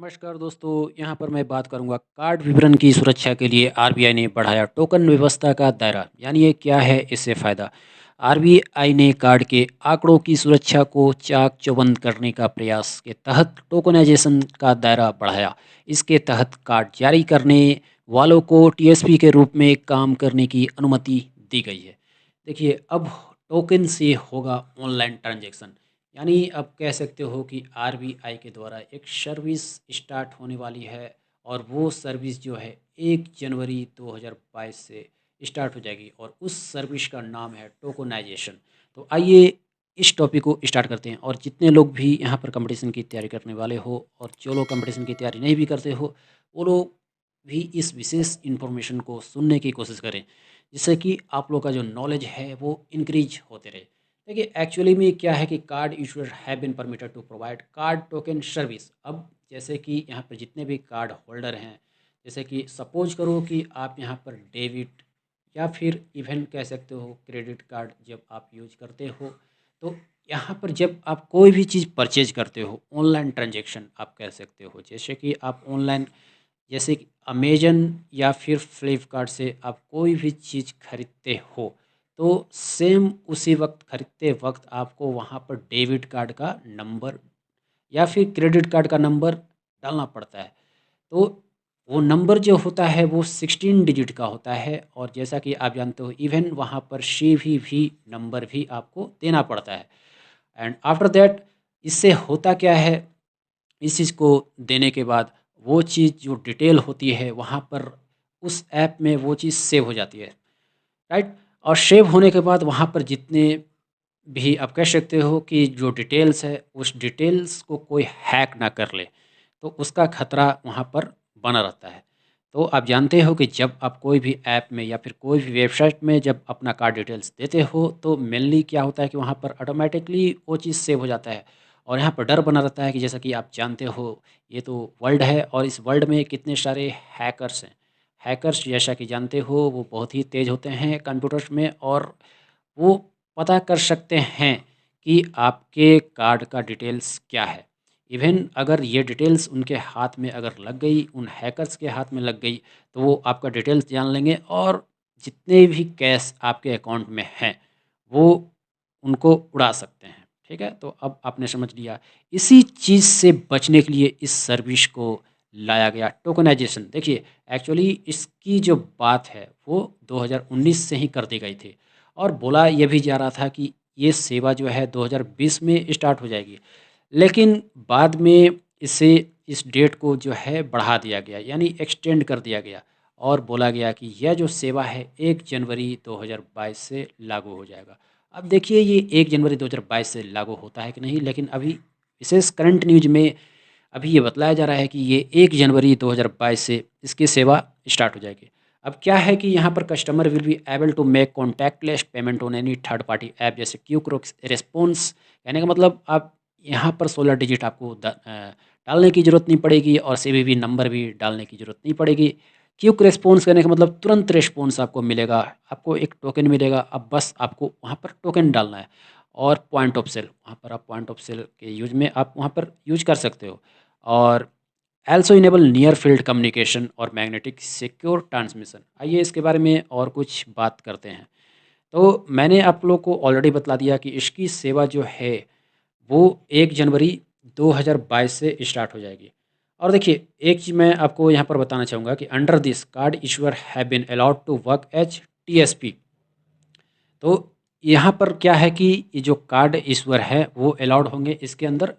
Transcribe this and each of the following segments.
नमस्कार दोस्तों, यहाँ पर मैं बात करूँगा कार्ड विवरण की सुरक्षा के लिए आरबीआई ने बढ़ाया टोकन व्यवस्था का दायरा। यानी ये क्या है, इससे फ़ायदा। आरबीआई ने कार्ड के आंकड़ों की सुरक्षा को चाक चौबंद करने का प्रयास के तहत टोकनाइजेशन का दायरा बढ़ाया। इसके तहत कार्ड जारी करने वालों को टीएसपी के रूप में काम करने की अनुमति दी गई है। देखिए, अब टोकन से होगा ऑनलाइन ट्रांजैक्शन। यानी अब कह सकते हो कि आरबीआई के द्वारा एक सर्विस स्टार्ट होने वाली है, और वो सर्विस जो है 1 जनवरी 2022 से स्टार्ट हो जाएगी, और उस सर्विस का नाम है टोकनाइजेशन। तो आइए इस टॉपिक को स्टार्ट करते हैं। और जितने लोग भी यहाँ पर कंपटीशन की तैयारी करने वाले हो, और जो लोग कंपटीशन की तैयारी नहीं भी करते हो, वो लोग भी इस विशेष इन्फॉर्मेशन को सुनने की कोशिश करें, जिससे कि आप लोग का जो नॉलेज है वो इंक्रीज होते रहे। देखिए, एक्चुअली में क्या है कि card issuer have been permitted to provide card token service. अब जैसे कि यहाँ पर जितने भी कार्ड होल्डर हैं, जैसे कि सपोज करो कि आप यहाँ पर डेबिट या फिर इवन कह सकते हो क्रेडिट कार्ड जब आप यूज करते हो, तो यहाँ पर जब आप कोई भी चीज़ परचेज करते हो, ऑनलाइन ट्रांजेक्शन आप कह सकते हो, जैसे कि आप ऑनलाइन, जैसे कि अमेजन या फिर फ्लिपकार्ट से आप कोई भी चीज़ खरीदते हो, तो सेम उसी वक्त खरीदते वक्त आपको वहाँ पर डेबिट कार्ड का नंबर या फिर क्रेडिट कार्ड का नंबर डालना पड़ता है। तो वो नंबर जो होता है वो 16 डिजिट का होता है, और जैसा कि आप जानते हो इवन वहाँ पर सीवीवी नंबर भी आपको देना पड़ता है। एंड आफ्टर दैट, इससे होता क्या है, इस चीज़ को देने के बाद वो चीज़ जो डिटेल होती है वहाँ पर उस ऐप में वो चीज़ सेव हो जाती है, राइट। और सेव होने के बाद वहाँ पर जितने भी आप कह सकते हो कि जो डिटेल्स है, उस डिटेल्स को कोई हैक ना कर ले, तो उसका खतरा वहाँ पर बना रहता है। तो आप जानते हो कि जब आप कोई भी ऐप में या फिर कोई भी वेबसाइट में जब अपना कार्ड डिटेल्स देते हो, तो मेनली क्या होता है कि वहाँ पर ऑटोमेटिकली वो चीज़ सेव हो जाता है। और यहाँ पर डर बना रहता है कि जैसा कि आप जानते हो, ये तो वर्ल्ड है, और इस वर्ल्ड में कितने सारे हैकर्स हैं। हैकर्स जैसा कि जानते हो वो बहुत ही तेज़ होते हैं कंप्यूटर्स में, और वो पता कर सकते हैं कि आपके कार्ड का डिटेल्स क्या है। इवन अगर ये डिटेल्स उनके हाथ में अगर लग गई, उन हैकर्स के हाथ में लग गई, तो वो आपका डिटेल्स जान लेंगे, और जितने भी कैश आपके अकाउंट में हैं, वो उनको उड़ा सकते हैं। ठीक है? तो अब आपने समझ लिया। इसी चीज़ से बचने के लिए इस सर्विस को लाया गया टोकनाइजेशन। देखिए, एक्चुअली इसकी जो बात है वो 2019 से ही कर दी गई थी, और बोला ये भी जा रहा था कि ये सेवा जो है 2020 में स्टार्ट हो जाएगी। लेकिन बाद में इसे, इस डेट को जो है बढ़ा दिया गया, यानी एक्सटेंड कर दिया गया, और बोला गया कि यह जो सेवा है 1 जनवरी 2022 से लागू हो जाएगा। अब देखिए, ये 1 जनवरी 2022 से लागू होता है कि नहीं, लेकिन अभी विशेष करंट न्यूज़ में अभी ये बतलाया जा रहा है कि ये 1 जनवरी 2022 से इसकी सेवा स्टार्ट हो जाएगी। अब क्या है कि यहाँ पर customer will be able to make contactless payment on any third party app, जैसे क्विक रिस्पॉन्स। कहने का मतलब, आप यहाँ पर 16 डिजिट आपको डालने की ज़रूरत नहीं पड़ेगी, और सीवीवी नंबर भी डालने की ज़रूरत नहीं पड़ेगी। क्विक रिस्पॉन्स करने का मतलब तुरंत रिस्पॉन्स आपको मिलेगा, आपको एक टोकन मिलेगा। अब बस आपको वहाँ पर टोकन डालना है। और पॉइंट ऑफ सेल, वहाँ पर आप पॉइंट ऑफ सेल के यूज़ में आप वहाँ पर यूज़ कर सकते हो। और also enable near field communication और मैग्नेटिक सिक्योर ट्रांसमिशन। आइए इसके बारे में और कुछ बात करते हैं। तो मैंने आप लोग को ऑलरेडी बतला दिया कि इसकी सेवा जो है वो 1 जनवरी 2022 से स्टार्ट हो जाएगी। और देखिए, एक चीज़ मैं आपको यहाँ पर बताना चाहूँगा कि under this card issuer have been allowed to work as TSP. तो यहाँ पर क्या है कि ये जो कार्ड इशूअर है वो अलाउड होंगे इसके अंदर,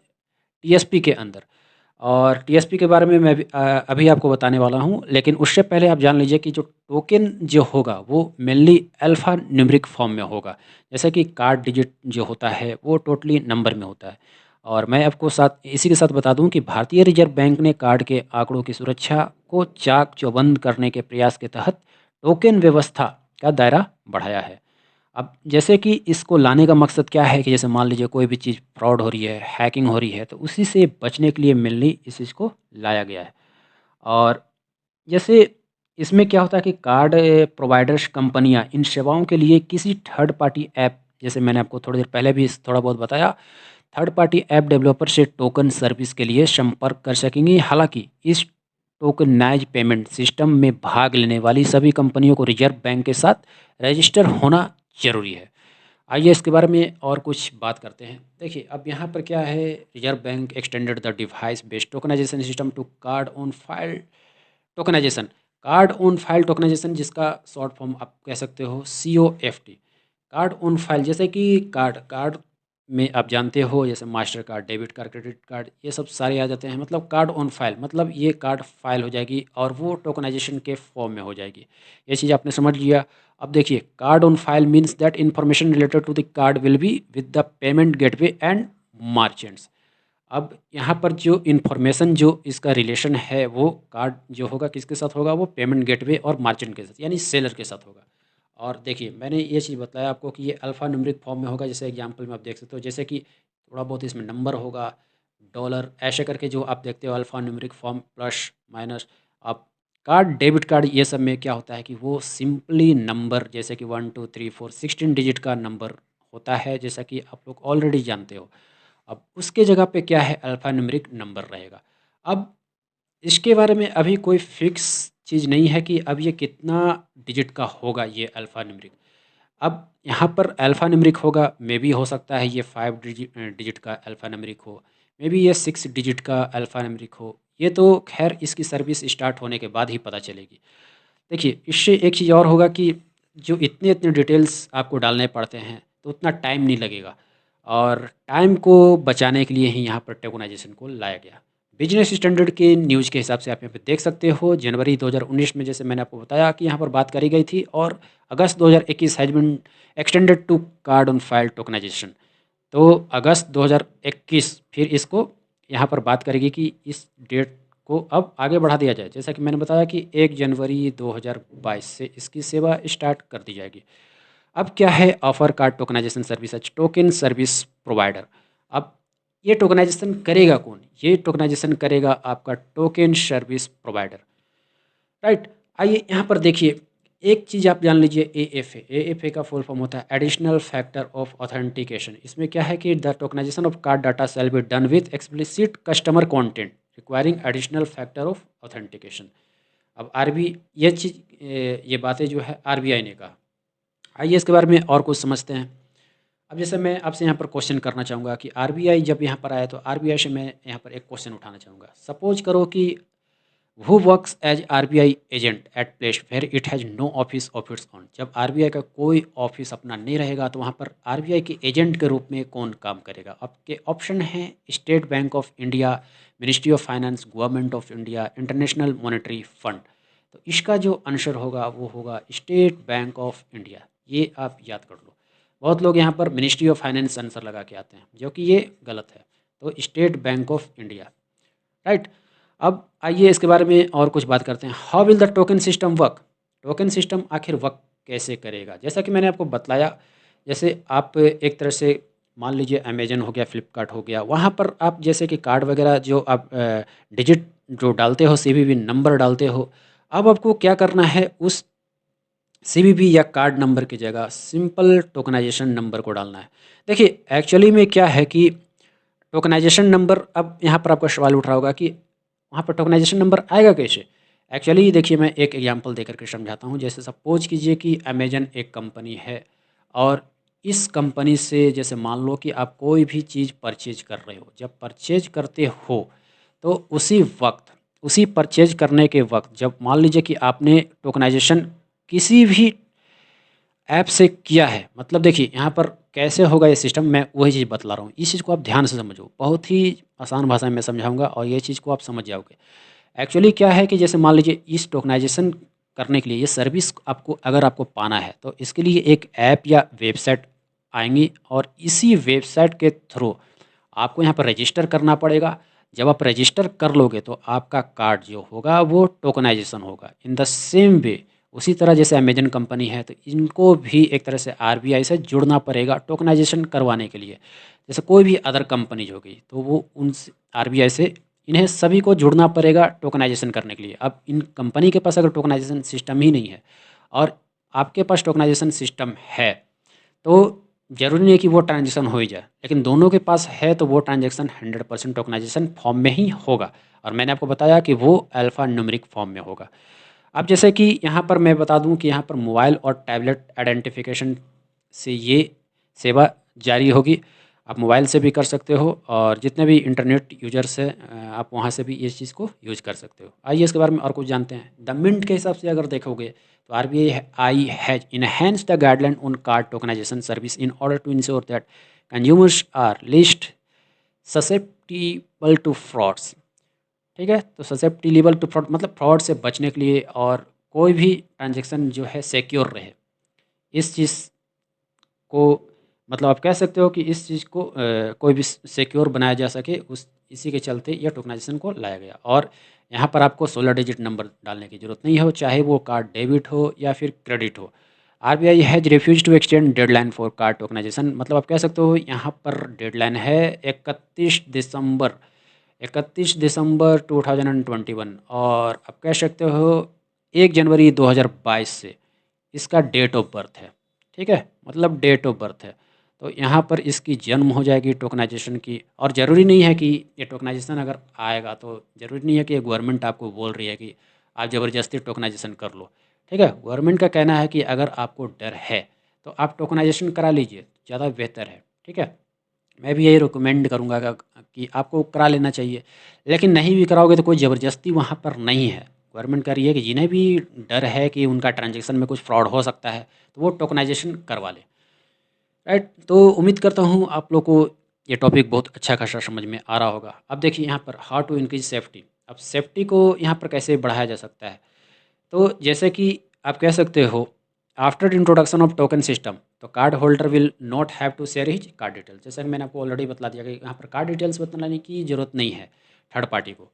टीएसपी के अंदर। और टीएसपी के बारे में मैं भी अभी आपको बताने वाला हूँ, लेकिन उससे पहले आप जान लीजिए कि जो टोकन जो होगा वो मेनली अल्फ़ा न्यूमेरिक फॉर्म में होगा। जैसे कि कार्ड डिजिट जो होता है वो टोटली नंबर में होता है। और मैं आपको साथ इसी के साथ बता दूं कि भारतीय रिजर्व बैंक ने कार्ड के आंकड़ों की सुरक्षा को चाक चौबंद करने के प्रयास के तहत टोकन व्यवस्था का दायरा बढ़ाया है। अब जैसे कि इसको लाने का मकसद क्या है कि जैसे मान लीजिए कोई भी चीज़ फ्रॉड हो रही है, हैकिंग हो रही है, तो उसी से बचने के लिए मेनली इस चीज़ को लाया गया है। और जैसे इसमें क्या होता है कि कार्ड प्रोवाइडर्स कंपनियां इन सेवाओं के लिए किसी थर्ड पार्टी ऐप, जैसे मैंने आपको थोड़ी देर पहले भी थोड़ा बहुत बताया थर्ड पार्टी ऐप डेवलपर से टोकन सर्विस के लिए संपर्क कर सकेंगे। हालांकि इस टोकनाइज पेमेंट सिस्टम में भाग लेने वाली सभी कंपनियों को रिजर्व बैंक के साथ रजिस्टर होना जरूरी है। आइए इसके बारे में और कुछ बात करते हैं। देखिए अब यहाँ पर क्या है, reserve bank extended the device based tokenization system to card on file tokenization. Card on file tokenization, जिसका शॉर्ट फॉर्म आप कह सकते हो COFT। कार्ड ऑन फाइल, जैसे कि कार्ड कार्ड में आप जानते हो, जैसे master card, debit card, credit card, ये सब सारे आ जाते हैं। मतलब कार्ड ऑन फाइल मतलब ये कार्ड फाइल हो जाएगी और वो टोकनाइजेशन के फॉर्म में हो जाएगी। ये चीज़ आपने समझ लिया। अब देखिए, card on file means that information related to the card will be with the payment gateway and merchants. अब यहाँ पर जो इन्फॉर्मेशन, जो इसका रिलेशन है, वो कार्ड जो होगा किसके साथ होगा, वो पेमेंट गेटवे और मार्चेंट के साथ यानी सेलर के साथ होगा। और देखिए मैंने ये चीज़ बताया आपको कि ये अल्फ़ा न्यूमेरिक फॉर्म में होगा। जैसे एग्जांपल में आप देख सकते हो, जैसे कि थोड़ा बहुत इसमें नंबर होगा, डॉलर, ऐसे करके जो आप देखते हो alpha numeric form, plus minus. आप कार्ड, डेबिट कार्ड, ये सब में क्या होता है कि वो सिंपली नंबर, जैसे कि 1 2 3 4 16 डिजिट का नंबर होता है, जैसा कि आप लोग ऑलरेडी जानते हो। अब उसके जगह पे क्या है, अल्फ़ा न्यूमेरिक नंबर रहेगा। अब इसके बारे में अभी कोई फिक्स चीज़ नहीं है कि अब ये कितना डिजिट का होगा ये अल्फ़ा न्यूमेरिक। अब यहाँ पर अल्फ़ा न्यूमेरिक होगा, मे बी हो सकता है ये 5 डिजिट का अल्फ़ा न्यूमेरिक हो, मे बी ये 6 डिजिट का अल्फ़ा न्यूमेरिक हो। ये तो खैर इसकी सर्विस स्टार्ट होने के बाद ही पता चलेगी। देखिए इससे एक चीज़ और होगा कि जो इतने इतने डिटेल्स आपको डालने पड़ते हैं तो उतना टाइम नहीं लगेगा, और टाइम को बचाने के लिए ही यहाँ पर टोकनाइजेशन को लाया गया। बिजनेस स्टैंडर्ड के न्यूज़ के हिसाब से आप यहाँ पे देख सकते हो, जनवरी 2019 में जैसे मैंने आपको बताया कि यहाँ पर बात करी गई थी, और अगस्त 2021 has been extended to card on file tokenization. तो अगस्त 2021 फिर इसको यहाँ पर बात करेगी कि इस डेट को अब आगे बढ़ा दिया जाए। जैसा कि मैंने बताया कि 1 जनवरी 2022 से इसकी सेवा स्टार्ट कर दी जाएगी। अब क्या है, offer card tokenization service as token service provider. अब ये टोकनाइजेशन करेगा कौन? ये टोकनाइजेशन करेगा आपका टोकन सर्विस प्रोवाइडर, राइट। आइए यहाँ पर देखिए, एक चीज़ आप जान लीजिए, AFA का फुल फॉर्म होता है एडिशनल फैक्टर ऑफ ऑथेंटिकेशन। इसमें क्या है कि the tokenization of card data shall be done with explicit customer consent requiring additional factor of authentication. अब ये चीज़, ये बातें जो है RBI ने कहा। आइए इसके बारे में और कुछ समझते हैं। अब जैसे मैं आपसे यहाँ पर क्वेश्चन करना चाहूँगा कि RBI जब यहाँ पर आया, तो RBI से मैं यहाँ पर एक क्वेश्चन उठाना चाहूँगा। सपोज करो कि who works as RBI agent at place where it has no office of its own. जब RBI का कोई ऑफिस अपना नहीं रहेगा, तो वहाँ पर RBI के एजेंट के रूप में कौन काम करेगा? आपके ऑप्शन हैं state bank of India, ministry of finance, government of India, international monetary fund. तो इसका जो आंसर होगा वो होगा स्टेट बैंक ऑफ इंडिया। ये आप याद कर लो। बहुत लोग यहाँ पर मिनिस्ट्री ऑफ फाइनेंस आंसर लगा के आते हैं, जो कि ये गलत है। तो state bank of India, right. अब आइए इसके बारे में और कुछ बात करते हैं। How will the token system work? Token system आखिर वर्क कैसे करेगा? जैसा कि मैंने आपको बतलाया, जैसे आप एक तरह से मान लीजिए अमेजन हो गया, फ्लिपकार्ट हो गया, वहाँ पर आप जैसे कि कार्ड वगैरह जो आप डिजिट जो डालते हो, CVV नंबर डालते हो। अब आपको क्या करना है, उस CVV या कार्ड नंबर की जगह सिंपल टोकनाइजेशन नंबर को डालना है। देखिए एक्चुअली में क्या है कि टोकनाइजेशन नंबर, अब यहाँ पर आपका सवाल उठ रहा होगा कि वहाँ पर टोकनाइजेशन नंबर आएगा कैसे? एक्चुअली देखिए मैं एक एग्जांपल देकर के समझाता हूँ। जैसे सपोज कीजिए कि अमेजन एक कंपनी है, और इस कंपनी से जैसे मान लो कि आप कोई भी चीज़ परचेज कर रहे हो। जब परचेज करते हो तो उसी वक्त, उसी परचेज करने के वक्त, जब मान लीजिए कि आपने टोकनाइजेशन किसी भी ऐप से किया है, मतलब देखिए यहाँ पर कैसे होगा ये सिस्टम, मैं वही चीज़ बतला रहा हूँ। इस चीज़ को आप ध्यान से समझो, बहुत ही आसान भाषा में समझाऊंगा और ये चीज़ को आप समझ जाओगे। एक्चुअली क्या है कि जैसे मान लीजिए इस टोकनाइजेशन करने के लिए, ये सर्विस आपको अगर आपको पाना है, तो इसके लिए एक ऐप या वेबसाइट आएंगी, और इसी वेबसाइट के थ्रू आपको यहाँ पर रजिस्टर करना पड़ेगा। जब आप रजिस्टर कर लोगे तो आपका कार्ड जो होगा वो टोकनाइजेशन होगा। इन द सेम वे, उसी तरह जैसे अमेजन कंपनी है, तो इनको भी एक तरह से RBI से जुड़ना पड़ेगा टोकनाइजेशन करवाने के लिए। जैसे कोई भी अदर कंपनीज हो गई, तो वो उन RBI से इन्हें सभी को जुड़ना पड़ेगा टोकनाइजेशन करने के लिए। अब इन कंपनी के पास अगर टोकनाइजेशन सिस्टम ही नहीं है, और आपके पास टोकनाइजेशन सिस्टम है, तो ज़रूरी नहीं है कि वो ट्रांजेक्शन हो ही जाए, लेकिन दोनों के पास है तो वो ट्रांजेक्शन 100% टोकनाइजेशन फॉर्म में ही होगा। और मैंने आपको बताया कि वो अल्फ़ा न्यूमेरिक फॉर्म में होगा। अब जैसे कि यहाँ पर मैं बता दूँ कि यहाँ पर मोबाइल और टैबलेट आइडेंटिफिकेशन से ये सेवा जारी होगी। आप मोबाइल से भी कर सकते हो और जितने भी इंटरनेट यूजर्स हैं आप वहाँ से भी इस चीज़ को यूज़ कर सकते हो। आइए इसके बारे में और कुछ जानते हैं। द मिंट के हिसाब से अगर देखोगे तो RBI has enhanced the guideline on card tokenization service in order to ensure that consumers are less susceptible to frauds. ठीक है, तो ससेप्टिबल टू फ्रॉड मतलब फ्रॉड से बचने के लिए और कोई भी ट्रांजेक्शन जो है सिक्योर रहे, इस चीज़ को मतलब आप कह सकते हो कि इस चीज़ को कोई भी सिक्योर बनाया जा सके, उस इसी के चलते यह टोकनाइजेशन को लाया गया। और यहाँ पर आपको 16 डिजिट नंबर डालने की ज़रूरत नहीं हो, चाहे वो कार्ड डेबिट हो या फिर क्रेडिट हो। RBI has refused to extend deadline for card tokenization, मतलब आप कह सकते हो यहाँ पर डेडलाइन है 31 दिसंबर 2021 और आप कह सकते हो 1 जनवरी 2022 से इसका डेट ऑफ बर्थ है। ठीक है, मतलब डेट ऑफ बर्थ है। तो यहाँ पर इसकी जन्म हो जाएगी टोकनाइजेशन की। और ज़रूरी नहीं है कि ये टोकनाइजेशन अगर आएगा तो ज़रूरी नहीं है कि गवर्नमेंट आपको बोल रही है कि आप ज़बरदस्ती टोकनाइजेशन कर लो। ठीक है, गवर्नमेंट का कहना है कि अगर आपको डर है तो आप टोकनाइजेशन करा लीजिए, ज़्यादा बेहतर है। ठीक है, मैं भी यही रिकमेंड करूँगा कि आपको करा लेना चाहिए, लेकिन नहीं भी कराओगे तो कोई ज़बरदस्ती वहाँ पर नहीं है। गवर्नमेंट कह रही है कि जिन्हें भी डर है कि उनका ट्रांजेक्शन में कुछ फ्रॉड हो सकता है तो वो टोकनाइजेशन करवा लें। राइट, तो उम्मीद करता हूँ आप लोग को ये टॉपिक बहुत अच्छा खासा समझ में आ रहा होगा। अब देखिए यहाँ पर हाउ टू इंक्रीज सेफ्टी। अब सेफ्टी को यहाँ पर कैसे बढ़ाया जा सकता है, तो जैसे कि आप कह सकते हो after introduction of token system तो card holder will not have to share his card details. जैसे कि मैंने आपको ऑलरेडी बता दिया कि यहाँ पर कार्ड डिटेल्स बताने की ज़रूरत नहीं है थर्ड पार्टी को।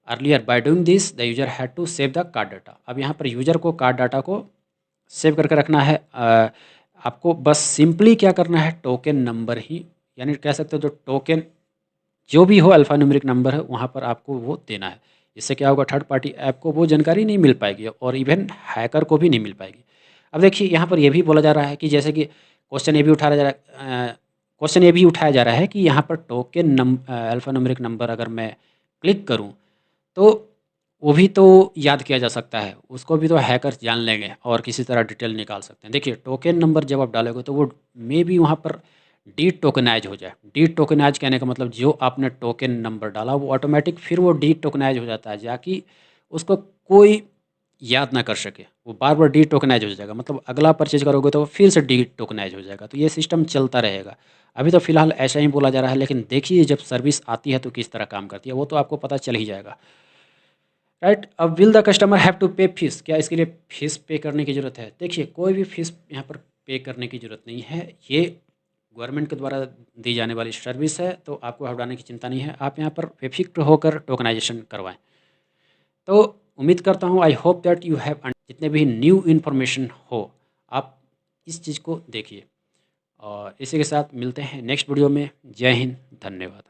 Earlier by doing this the user had to save the card data. अब यहाँ पर यूजर को कार्ड डाटा को सेव करके रखना है। आपको बस सिंपली क्या करना है, टोकन नंबर ही यानी कह सकते हो जो टोकन जो भी हो अल्फ़ा न्यूमेरिक नंबर है वहाँ पर आपको वो देना है। इससे क्या होगा, थर्ड पार्टी ऐप को वो जानकारी नहीं मिल पाएगी और इवन हैकर को भी नहीं मिल पाएगी। अब देखिए यहाँ पर ये भी बोला जा रहा है कि जैसे कि क्वेश्चन ये भी उठाया जा रहा है कि यहाँ पर टोकन अल्फ़ा न्यूमेरिक नंबर अगर मैं क्लिक करूँ तो वो भी तो याद किया जा सकता है, उसको भी तो हैकर्स जान लेंगे और किसी तरह डिटेल निकाल सकते हैं। देखिए टोकन नंबर जब आप डालोगे तो वो मे भी वहाँ पर डी टोकनाइज हो जाए। डी टोकनाइज कहने का मतलब जो आपने टोकन नंबर डाला वो ऑटोमेटिक फिर वो डी टोकनाइज हो जाता है, जाकि उसको कोई याद ना कर सके, वो बार बार डी टोकनाइज हो जाएगा। मतलब अगला परचेज करोगे तो वो फिर से डी टोकनाइज हो जाएगा। तो ये सिस्टम चलता रहेगा। अभी तो फिलहाल ऐसा ही बोला जा रहा है, लेकिन देखिए जब सर्विस आती है तो किस तरह काम करती है वो तो आपको पता चल ही जाएगा। राइट, अब will the customer have to pay fees, क्या इसके लिए फीस पे करने की ज़रूरत है? देखिए कोई भी फीस यहाँ पर पे करने की ज़रूरत नहीं है। ये गवर्नमेंट के द्वारा दी जाने वाली सर्विस है, तो आपको घबराने की चिंता नहीं है। आप यहाँ पर बेफिक्र होकर टोकनाइजेशन करवाएं। तो उम्मीद करता हूँ I hope that you have जितने भी न्यू इन्फॉर्मेशन हो आप इस चीज़ को देखिए। और इसी के साथ मिलते हैं नेक्स्ट वीडियो में। जय हिंद, धन्यवाद।